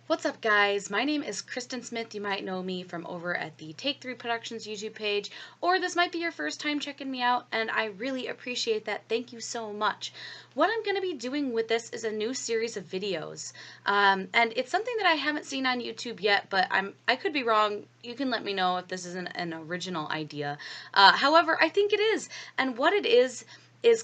What's up, guys? My name is Kristen Smith. You might know me from over at the Take 3 Productions YouTube page, or this might be your first time checking me out, and I really appreciate that. Thank you so much. What I'm going to be doing with this is a new series of videos, and it's something that I haven't seen on YouTube yet, but I could be wrong. You can let me know if this isn't an original idea. However, I think it is, and what it is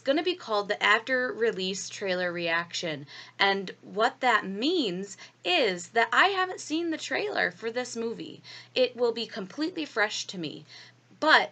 going to be called the after release trailer reaction. And what that means is that I haven't seen the trailer for this movie. It will be completely fresh to me, but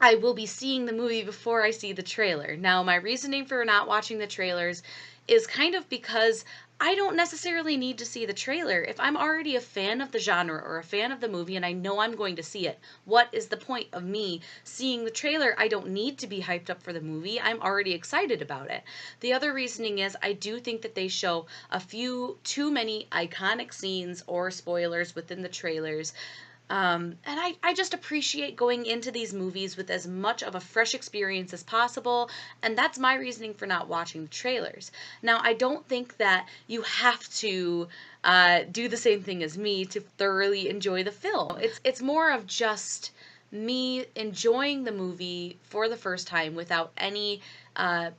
I will be seeing the movie before I see the trailer. Now, my reasoning for not watching the trailers is kind of because I don't necessarily need to see the trailer. If I'm already a fan of the genre or a fan of the movie and I know I'm going to see it, what is the point of me seeing the trailer? I don't need to be hyped up for the movie. I'm already excited about it. The other reasoning is I do think that they show a few too many iconic scenes or spoilers within the trailers. And I just appreciate going into these movies with as much of a fresh experience as possible, and that's my reasoning for not watching the trailers. Now, I don't think that you have to do the same thing as me to thoroughly enjoy the film. It's more of just me enjoying the movie for the first time without any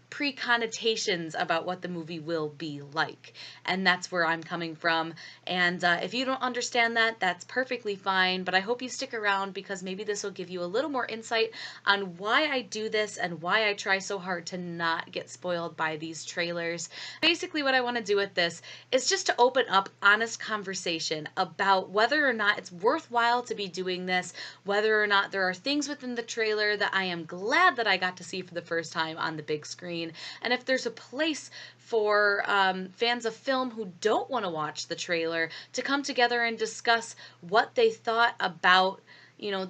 pre-connotations about what the movie will be like. And that's where I'm coming from. And if you don't understand that, that's perfectly fine. But I hope you stick around because maybe this will give you a little more insight on why I do this and why I try so hard to not get spoiled by these trailers. Basically, what I want to do with this is just to open up honest conversation about whether or not it's worthwhile to be doing this, whether or not there are things within the trailer that I am glad that I got to see for the first time on the big screen, and if there's a place for fans of film who don't want to watch the trailer to come together and discuss what they thought about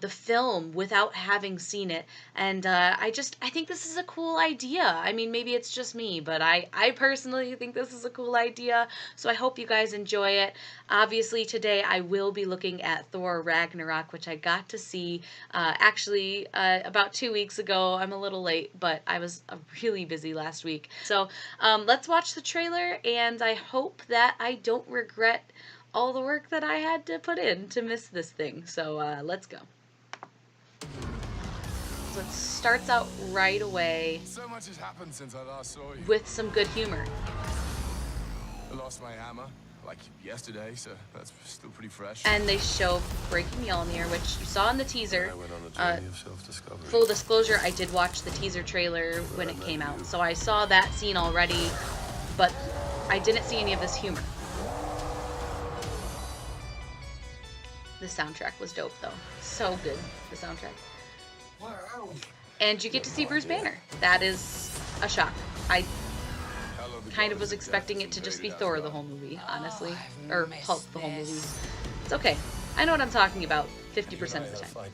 the film without having seen it. And I think this is a cool idea. I mean, maybe it's just me, but I personally think this is a cool idea, so I hope you guys enjoy it. Obviously, today I will be looking at Thor Ragnarok, which I got to see actually about 2 weeks ago. I'm a little late, but I was really busy last week. So let's watch the trailer, and I hope that I don't regret all the work that I had to put in to miss this thing. So let's go. So it starts out right away so much has happened since I last saw you. with some good humor. I lost my hammer like yesterday, so that's still pretty fresh. And they show breaking Mjolnir, which you saw in the teaser. I went on a journey of self-discovery. Full disclosure, I did watch the teaser trailer when it came out, so I saw that scene already, but I didn't see any of this humor. The soundtrack was dope, though. So good, the soundtrack. And you get to see Bruce Banner. That is a shock. I kind of was expecting it to just be Thor the whole movie, honestly. Or Hulk the whole movie. It's okay. I know what I'm talking about 50% of the time.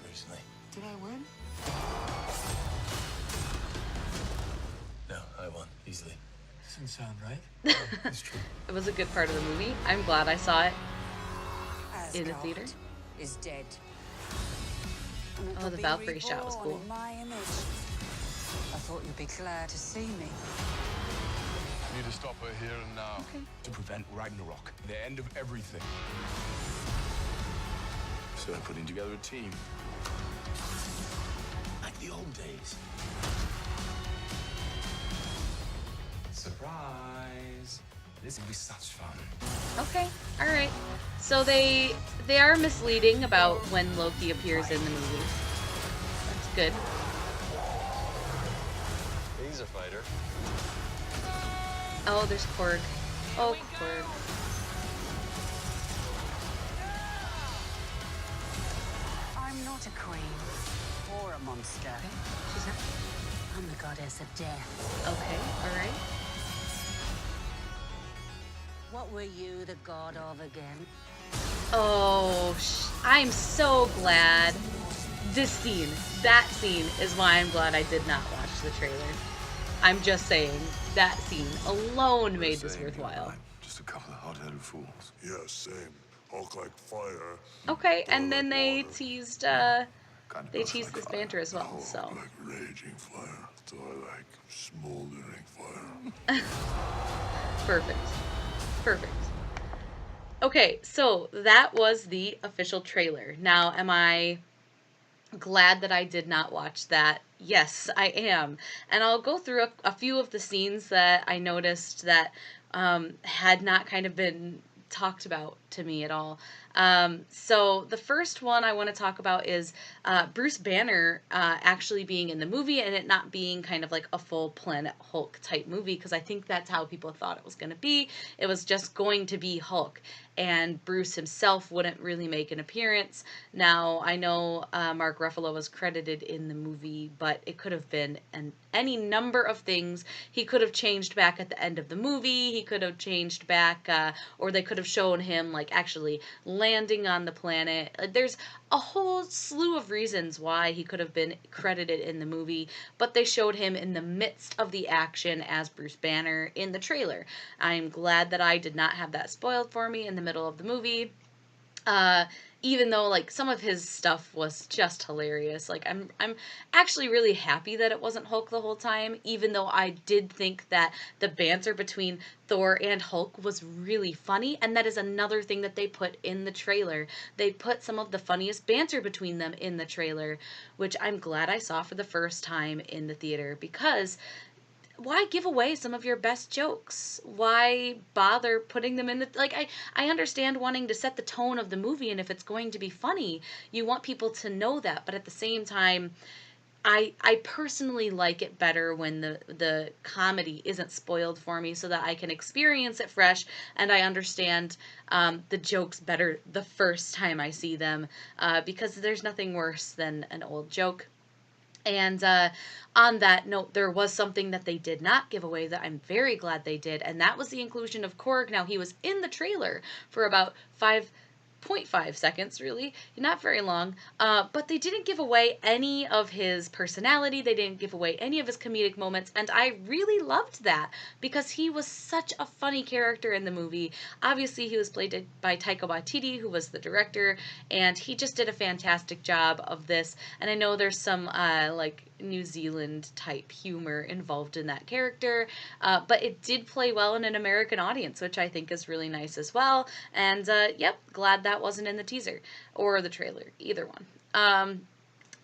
Did I win? No, I won easily. Doesn't sound right. It's true. It was a good part of the movie. I'm glad I saw it in the theater. Is dead. Oh, the Valkyrie shot was cool. My image. I thought you'd be glad to see me. I need to stop her here and now. Okay. To prevent Ragnarok, the end of everything. So I'm putting together a team. Like the old days. Surprise! This will be such fun. Okay, alright. So they are misleading about when Loki appears in the movie. That's good. He's a fighter. Oh, there's Korg. Oh, Korg. I'm not a queen or a monster. She's not. I'm the goddess of death. Okay, alright. What were you the god of again? Oh, I'm so glad. That scene is why I'm glad I did not watch the trailer. I'm just saying, that scene alone made this worthwhile. Just a couple of hot-headed fools. Yeah, same. Hulk like fire. Okay, and then they teased, this like banter as well, Hulk so. like raging fire. Thor like smoldering fire. Perfect. Perfect. Okay, so that was the official trailer. Now, am I glad that I did not watch that? Yes, I am. And I'll go through a few of the scenes that I noticed that had not kind of been talked about to me at all. So the first one I want to talk about is Bruce Banner actually being in the movie and it not being kind of like a full Planet Hulk type movie, because I think that's how people thought it was going to be. It was just going to be Hulk, and Bruce himself wouldn't really make an appearance. Now, I know Mark Ruffalo was credited in the movie, but it could have been any number of things. He could have changed back at the end of the movie. He could have changed back, or they could have shown him like actually landing on the planet. There's a whole slew of reasons why he could have been credited in the movie, but they showed him in the midst of the action as Bruce Banner in the trailer. I'm glad that I did not have that spoiled for me in the middle of the movie. Even though like some of his stuff was just hilarious. Like I'm actually really happy that it wasn't Hulk the whole time, even though I did think that the banter between Thor and Hulk was really funny, and that is another thing that they put in the trailer. They put some of the funniest banter between them in the trailer, which I'm glad I saw for the first time in the theater, because why give away some of your best jokes? Why bother putting them in the, like, I understand wanting to set the tone of the movie, and if it's going to be funny, you want people to know that, but at the same time, I personally like it better when the comedy isn't spoiled for me, so that I can experience it fresh and I understand the jokes better the first time I see them, because there's nothing worse than an old joke. And on that note, there was something that they did not give away that I'm very glad they did, and that was the inclusion of Korg. Now, he was in the trailer for about 5.5 seconds, really, not very long, but they didn't give away any of his personality. They didn't give away any of his comedic moments, and I really loved that because he was such a funny character in the movie. Obviously, he was played by Taika Waititi, who was the director, and he just did a fantastic job of this. And I know there's some like New Zealand type humor involved in that character, but it did play well in an American audience, which I think is really nice as well. And yep, glad that wasn't in the teaser or the trailer, either one.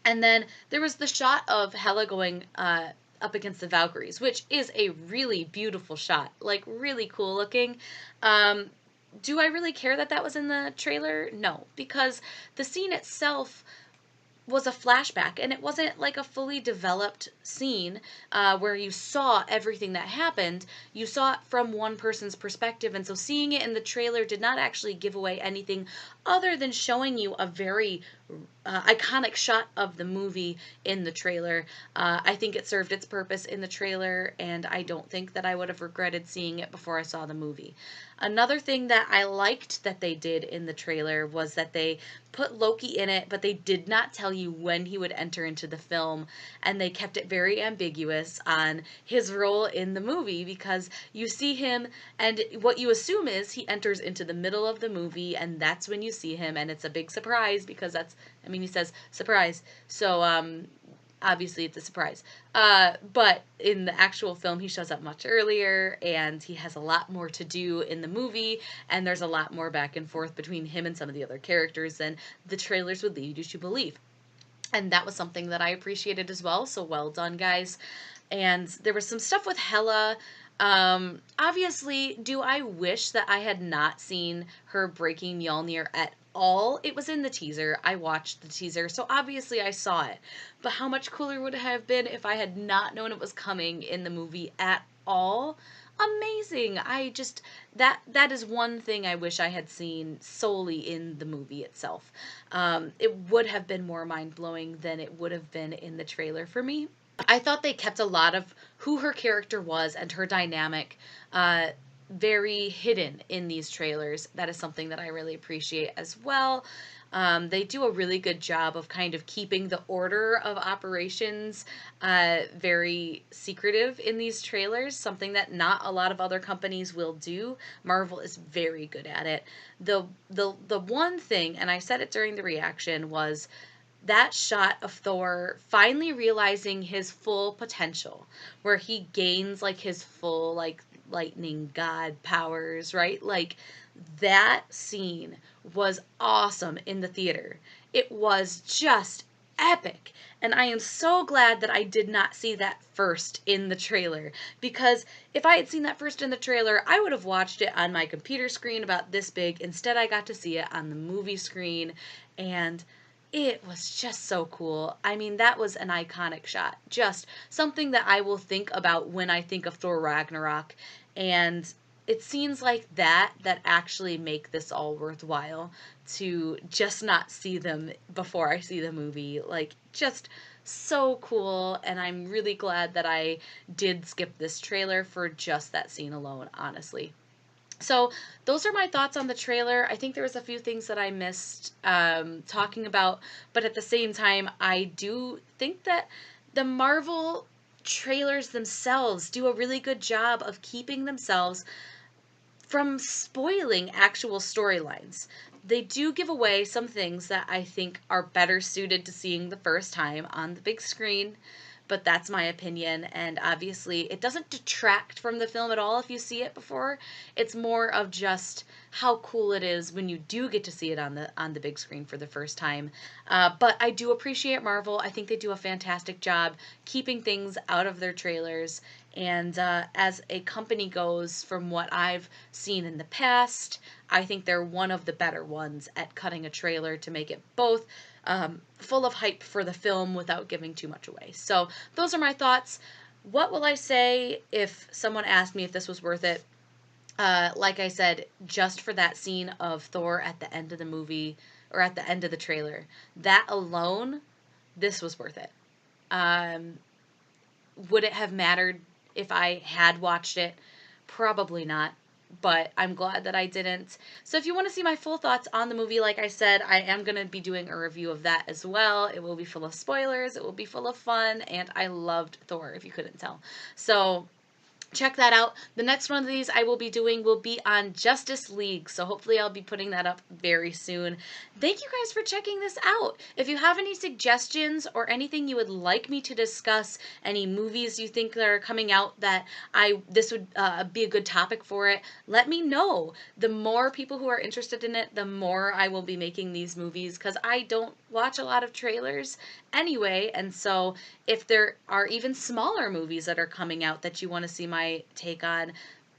And then there was the shot of Hela going up against the Valkyries, which is a really beautiful shot, like really cool looking. Do I really care that that was in the trailer? No, because the scene itself was a flashback, and it wasn't like a fully developed scene where you saw everything that happened. You saw it from one person's perspective, and so seeing it in the trailer did not actually give away anything other than showing you a very iconic shot of the movie in the trailer. I think it served its purpose in the trailer, and I don't think that I would have regretted seeing it before I saw the movie. Another thing that I liked that they did in the trailer was that they put Loki in it, but they did not tell you when he would enter into the film, and they kept it very ambiguous on his role in the movie, because you see him, and what you assume is he enters into the middle of the movie, and that's when you see him, and it's a big surprise, because that's, I mean, he says surprise, so obviously it's a surprise. But in the actual film, he shows up much earlier, and he has a lot more to do in the movie, and there's a lot more back and forth between him and some of the other characters than the trailers would lead you to believe. And that was something that I appreciated as well, so well done, guys. And there was some stuff with Hela. Obviously, do I wish that I had not seen her breaking Mjolnir at all? It was in the teaser. I watched the teaser, so obviously I saw it. But how much cooler would it have been if I had not known it was coming in the movie at all? Amazing. I just, that is one thing I wish I had seen solely in the movie itself. It would have been more mind-blowing than it would have been in the trailer for me. I thought they kept a lot of who her character was and her dynamic very hidden in these trailers. That is something that I really appreciate as well. They do a really good job of kind of keeping the order of operations very secretive in these trailers, something that not a lot of other companies will do. Marvel is very good at it. The one thing, and I said it during the reaction, was that shot of Thor finally realizing his full potential, where he gains like his full like lightning god powers, right? Like, that scene was awesome in the theater. It was just epic. And I am so glad that I did not see that first in the trailer, because if I had seen that first in the trailer, I would have watched it on my computer screen about this big. Instead, I got to see it on the movie screen, and it was just so cool. I mean, that was an iconic shot. Just something that I will think about when I think of Thor Ragnarok. And it's scenes like that that actually make this all worthwhile, to just not see them before I see the movie. Like, just so cool. And I'm really glad that I did skip this trailer for just that scene alone, honestly. So those are my thoughts on the trailer. I think there was a few things that I missed talking about, but at the same time, I do think that the Marvel trailers themselves do a really good job of keeping themselves from spoiling actual storylines. They do give away some things that I think are better suited to seeing the first time on the big screen, but that's my opinion. And obviously, it doesn't detract from the film at all if you see it before. It's more of just how cool it is when you do get to see it on the big screen for the first time. But I do appreciate Marvel. I think they do a fantastic job keeping things out of their trailers. And as a company goes, from what I've seen in the past, I think they're one of the better ones at cutting a trailer to make it both full of hype for the film without giving too much away. So those are my thoughts. What will I say if someone asked me if this was worth it? Like I said, just for that scene of Thor at the end of the movie, or at the end of the trailer, that alone, this was worth it. Um, would it have mattered if I had watched it? Probably not, but I'm glad that I didn't. So if you want to see my full thoughts on the movie, like I said, I am going to be doing a review of that as well. It will be full of spoilers, it will be full of fun, and I loved Thor, if you couldn't tell. So check that out. The next one of these I will be doing will be on Justice League, so hopefully I'll be putting that up very soon. Thank you guys for checking this out. If you have any suggestions or anything you would like me to discuss, any movies you think that are coming out that this would be a good topic for it, let me know. The more people who are interested in it, the more I will be making these movies, because I don't watch a lot of trailers anyway, and so if there are even smaller movies that are coming out that you want to see my take on,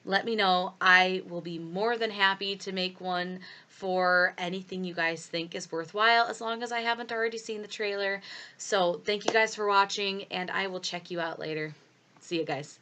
let me know. I will be more than happy to make one for anything you guys think is worthwhile, as long as I haven't already seen the trailer. So thank you guys for watching, and I will check you out later. See you guys.